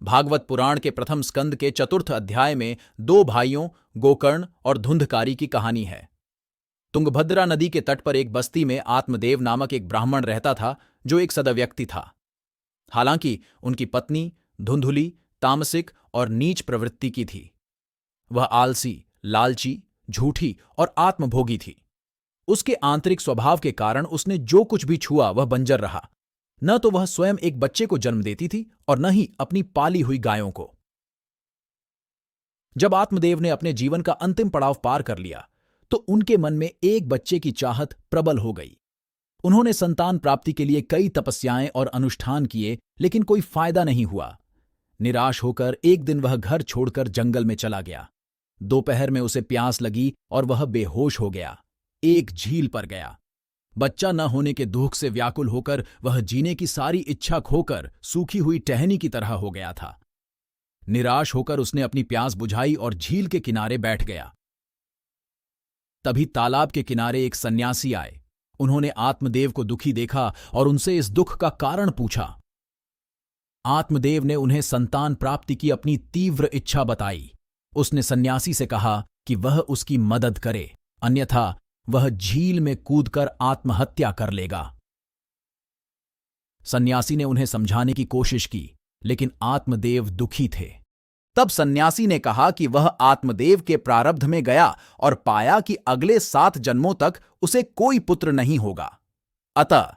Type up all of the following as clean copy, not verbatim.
भागवत पुराण के प्रथम स्कंद के चतुर्थ अध्याय में दो भाइयों गोकर्ण और धुंधकारी की कहानी है। तुंगभद्रा नदी के तट पर एक बस्ती में आत्मदेव नामक एक ब्राह्मण रहता था, जो एक सदव्यक्ति था। हालांकि उनकी पत्नी धुंधुली, तामसिक और नीच प्रवृत्ति की थी। वह आलसी, लालची, झूठी और आत्मभोगी थी। उसके आंतरिक स्वभाव के कारण उसने जो कुछ भी छुआ वह बंजर रहा। न तो वह स्वयं एक बच्चे को जन्म देती थी और न ही अपनी पाली हुई गायों को। जब आत्मदेव ने अपने जीवन का अंतिम पड़ाव पार कर लिया तो उनके मन में एक बच्चे की चाहत प्रबल हो गई। उन्होंने संतान प्राप्ति के लिए कई तपस्याएं और अनुष्ठान किए, लेकिन कोई फायदा नहीं हुआ। निराश होकर एक दिन वह घर छोड़कर जंगल में चला गया। दोपहर में उसे प्यास लगी और वह बेहोश हो गया। एक झील पर गया। बच्चा न होने के दुख से व्याकुल होकर वह जीने की सारी इच्छा खोकर सूखी हुई टहनी की तरह हो गया था। निराश होकर उसने अपनी प्यास बुझाई और झील के किनारे बैठ गया। तभी तालाब के किनारे एक सन्यासी आए। उन्होंने आत्मदेव को दुखी देखा और उनसे इस दुख का कारण पूछा। आत्मदेव ने उन्हें संतान प्राप्ति की अपनी तीव्र इच्छा बताई। उसने सन्यासी से कहा कि वह उसकी मदद करे, अन्यथा वह झील में कूदकर आत्महत्या कर लेगा। सन्यासी ने उन्हें समझाने की कोशिश की, लेकिन आत्मदेव दुखी थे। तब सन्यासी ने कहा कि वह आत्मदेव के प्रारब्ध में गया और पाया कि अगले 7 जन्मों तक उसे कोई पुत्र नहीं होगा। अतः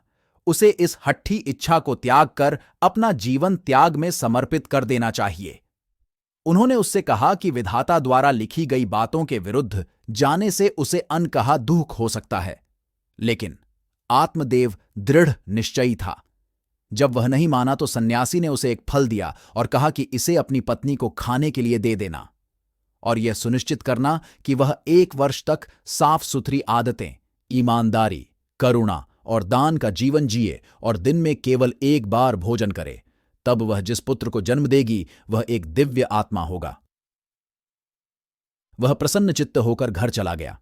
उसे इस हठी इच्छा को त्याग कर अपना जीवन त्याग में समर्पित कर देना चाहिए। उन्होंने उससे कहा कि विधाता द्वारा लिखी गई बातों के विरुद्ध जाने से उसे अनकहा दुख हो सकता है, लेकिन आत्मदेव दृढ़ निश्चयी था। जब वह नहीं माना तो सन्यासी ने उसे एक फल दिया और कहा कि इसे अपनी पत्नी को खाने के लिए दे देना और यह सुनिश्चित करना कि वह 1 वर्ष तक साफ सुथरी आदतें, ईमानदारी, करुणा और दान का जीवन जिए और दिन में केवल 1 बार भोजन करे। तब वह जिस पुत्र को जन्म देगी वह एक दिव्य आत्मा होगा। वह प्रसन्न चित्त होकर घर चला गया।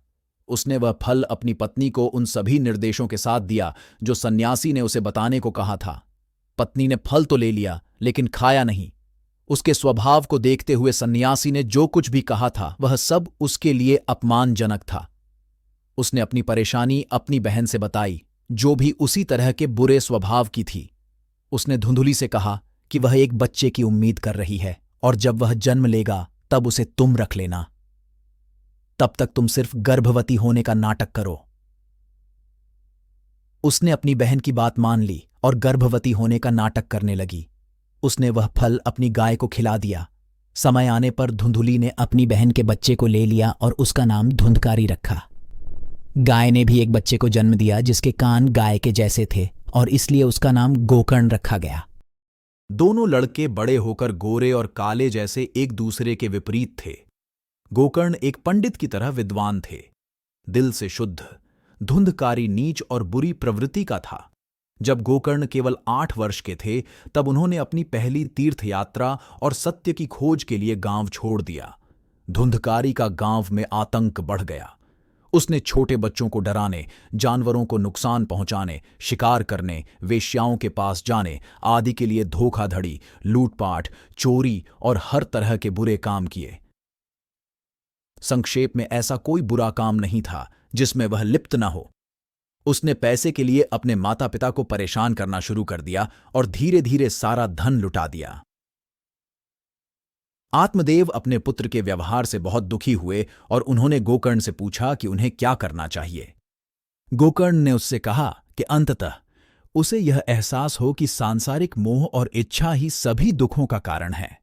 उसने वह फल अपनी पत्नी को उन सभी निर्देशों के साथ दिया जो सन्यासी ने उसे बताने को कहा था। पत्नी ने फल तो ले लिया, लेकिन खाया नहीं। उसके स्वभाव को देखते हुए सन्यासी ने जो कुछ भी कहा था वह सब उसके लिए अपमानजनक था। उसने अपनी परेशानी अपनी बहन से बताई, जो भी उसी तरह के बुरे स्वभाव की थी। उसने धुंधुली से कहा कि वह एक बच्चे की उम्मीद कर रही है और जब वह जन्म लेगा तब उसे तुम रख लेना। तब तक तुम सिर्फ गर्भवती होने का नाटक करो। उसने अपनी बहन की बात मान ली और गर्भवती होने का नाटक करने लगी। उसने वह फल अपनी गाय को खिला दिया। समय आने पर धुंधुली ने अपनी बहन के बच्चे को ले लिया और उसका नाम धुंधकारी रखा। गाय ने भी एक बच्चे को जन्म दिया जिसके कान गाय के जैसे थे और इसलिए उसका नाम गोकर्ण रखा गया। दोनों लड़के बड़े होकर गोरे और काले जैसे एक दूसरे के विपरीत थे। गोकर्ण एक पंडित की तरह विद्वान थे, दिल से शुद्ध। धुंधकारी नीच और बुरी प्रवृत्ति का था। जब गोकर्ण केवल 8 वर्ष के थे तब उन्होंने अपनी पहली तीर्थ यात्रा और सत्य की खोज के लिए गांव छोड़ दिया। धुंधकारी का गांव में आतंक बढ़ गया। उसने छोटे बच्चों को डराने, जानवरों को नुकसान पहुंचाने, शिकार करने, वेश्याओं के पास जाने आदि के लिए धोखाधड़ी, लूटपाट, चोरी और हर तरह के बुरे काम किए। संक्षेप में ऐसा कोई बुरा काम नहीं था जिसमें वह लिप्त न हो। उसने पैसे के लिए अपने माता पिता को परेशान करना शुरू कर दिया और धीरे धीरे सारा धन लुटा दिया। आत्मदेव अपने पुत्र के व्यवहार से बहुत दुखी हुए और उन्होंने गोकर्ण से पूछा कि उन्हें क्या करना चाहिए। गोकर्ण ने उससे कहा कि अंततः उसे यह एहसास हो कि सांसारिक मोह और इच्छा ही सभी दुखों का कारण है।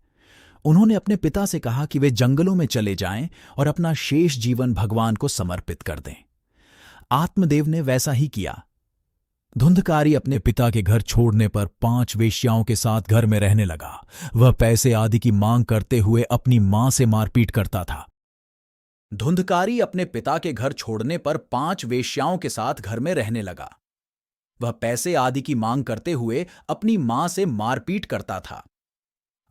उन्होंने अपने पिता से कहा कि वे जंगलों में चले जाएं और अपना शेष जीवन भगवान को समर्पित कर दें। आत्मदेव ने वैसा ही किया। धुंधकारी अपने पिता के घर छोड़ने पर 5 वेश्याओं के साथ घर में रहने लगा। वह पैसे आदि की मांग करते हुए अपनी मां से मारपीट करता था। धुंधकारी अपने पिता के घर छोड़ने पर 5 वेश्याओं के साथ घर में रहने लगा। वह पैसे आदि की मांग करते हुए अपनी मां से मारपीट करता था।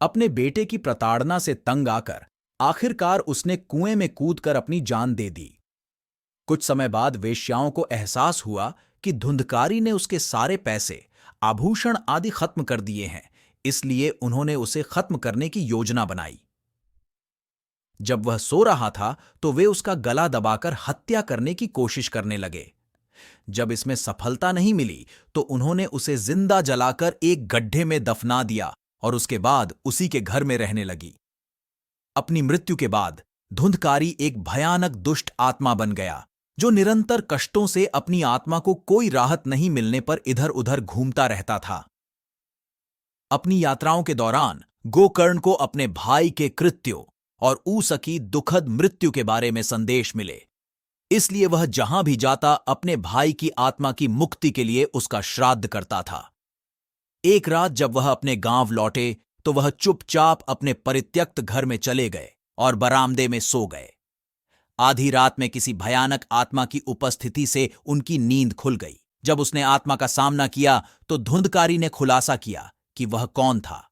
अपने बेटे की प्रताड़ना से तंग आकर आखिरकार उसने कुएं में कूदकर अपनी जान दे दी। कुछ समय बाद वेश्याओं को एहसास हुआ कि धुंधकारी ने उसके सारे पैसे, आभूषण आदि खत्म कर दिए हैं, इसलिए उन्होंने उसे खत्म करने की योजना बनाई। जब वह सो रहा था तो वे उसका गला दबाकर हत्या करने की कोशिश करने लगे। जब इसमें सफलता नहीं मिली तो उन्होंने उसे जिंदा जलाकर एक गड्ढे में दफना दिया और उसके बाद उसी के घर में रहने लगी। अपनी मृत्यु के बाद धुंधकारी एक भयानक दुष्ट आत्मा बन गया, जो निरंतर कष्टों से अपनी आत्मा को कोई राहत नहीं मिलने पर इधर उधर घूमता रहता था। अपनी यात्राओं के दौरान गोकर्ण को अपने भाई के कृत्यों और ऊसा की दुखद मृत्यु के बारे में संदेश मिले, इसलिए वह जहां भी जाता अपने भाई की आत्मा की मुक्ति के लिए उसका श्राद्ध करता था। एक रात जब वह अपने गांव लौटे तो वह चुपचाप अपने परित्यक्त घर में चले गए और बरामदे में सो गए। आधी रात में किसी भयानक आत्मा की उपस्थिति से उनकी नींद खुल गई। जब उसने आत्मा का सामना किया तो धुंधकारी ने खुलासा किया कि वह कौन था।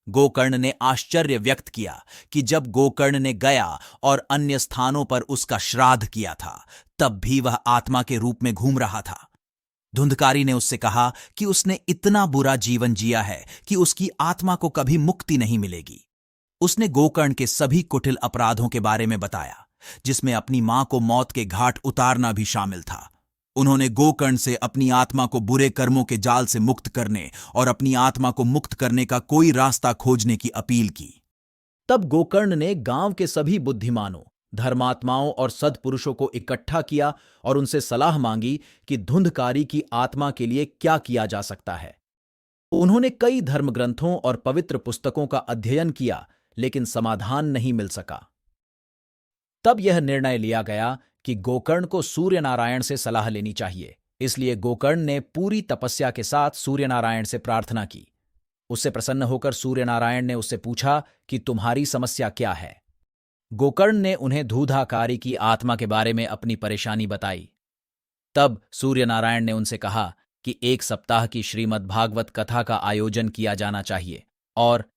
गोकर्ण ने आश्चर्य व्यक्त किया कि जब गोकर्ण ने गया और अन्य स्थानों पर उसका श्राद्ध किया था, तब भी वह आत्मा के रूप में घूम रहा था। धुंधकारी ने उससे कहा कि उसने इतना बुरा जीवन जिया है कि उसकी आत्मा को कभी मुक्ति नहीं मिलेगी। उसने गोकर्ण के सभी कुटिल अपराधों के बारे में बताया, जिसमें अपनी मां को मौत के घाट उतारना भी शामिल था। उन्होंने गोकर्ण से अपनी आत्मा को बुरे कर्मों के जाल से मुक्त करने और अपनी आत्मा को मुक्त करने का कोई रास्ता खोजने की अपील की। तब गोकर्ण ने गांव के सभी बुद्धिमानों, धर्मात्माओं और सद्पुरुषों को इकट्ठा किया और उनसे सलाह मांगी कि धुंधकारी की आत्मा के लिए क्या किया जा सकता है। उन्होंने कई धर्मग्रंथों और पवित्र पुस्तकों का अध्ययन किया, लेकिन समाधान नहीं मिल सका। तब यह निर्णय लिया गया कि गोकर्ण को सूर्य नारायण से सलाह लेनी चाहिए। इसलिए गोकर्ण ने पूरी तपस्या के साथ सूर्य नारायण से प्रार्थना की। उससे प्रसन्न होकर सूर्य नारायण ने उससे पूछा कि तुम्हारी समस्या क्या है। गोकर्ण ने उन्हें धूधाकारी की आत्मा के बारे में अपनी परेशानी बताई। तब सूर्य नारायण ने उनसे कहा कि 1 सप्ताह की श्रीमद् भागवत कथा का आयोजन किया जाना चाहिए और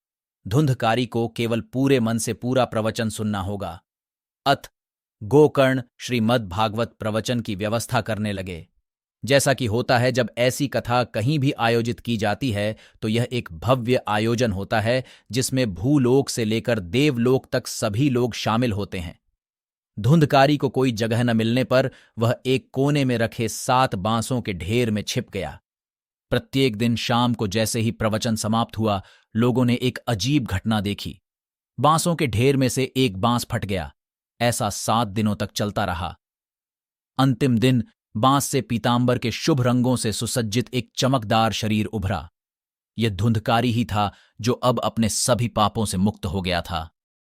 धुंधकारी को केवल पूरे मन से पूरा प्रवचन सुनना होगा। अत गोकर्ण श्रीमद् भागवत प्रवचन की व्यवस्था करने लगे। जैसा कि होता है जब ऐसी कथा कहीं भी आयोजित की जाती है तो यह एक भव्य आयोजन होता है जिसमें भूलोक से लेकर देवलोक तक सभी लोग शामिल होते हैं। धुंधकारी को कोई जगह न मिलने पर वह एक कोने में रखे 7 बांसों के ढेर में छिप गया। प्रत्येक दिन शाम को जैसे ही प्रवचन समाप्त हुआ, लोगों ने एक अजीब घटना देखी। बांसों के ढेर में से एक बांस फट गया। ऐसा 7 दिनों तक चलता रहा। अंतिम दिन बांस से पीतांबर के शुभ रंगों से सुसज्जित एक चमकदार शरीर उभरा। यह धुंधकारी ही था जो अब अपने सभी पापों से मुक्त हो गया था।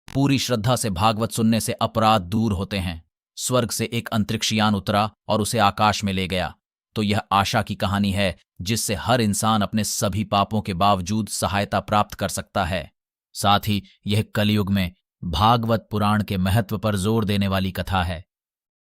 पूरी श्रद्धा से भागवत सुनने से अपराध दूर होते हैं। स्वर्ग से एक अंतरिक्षयान उतरा और उसे आकाश में ले गया। तो यह आशा की कहानी है जिससे हर इंसान अपने सभी पापों के बावजूद सहायता प्राप्त कर सकता है। साथ ही यह कलयुग में भागवत पुराण के महत्व पर जोर देने वाली कथा है।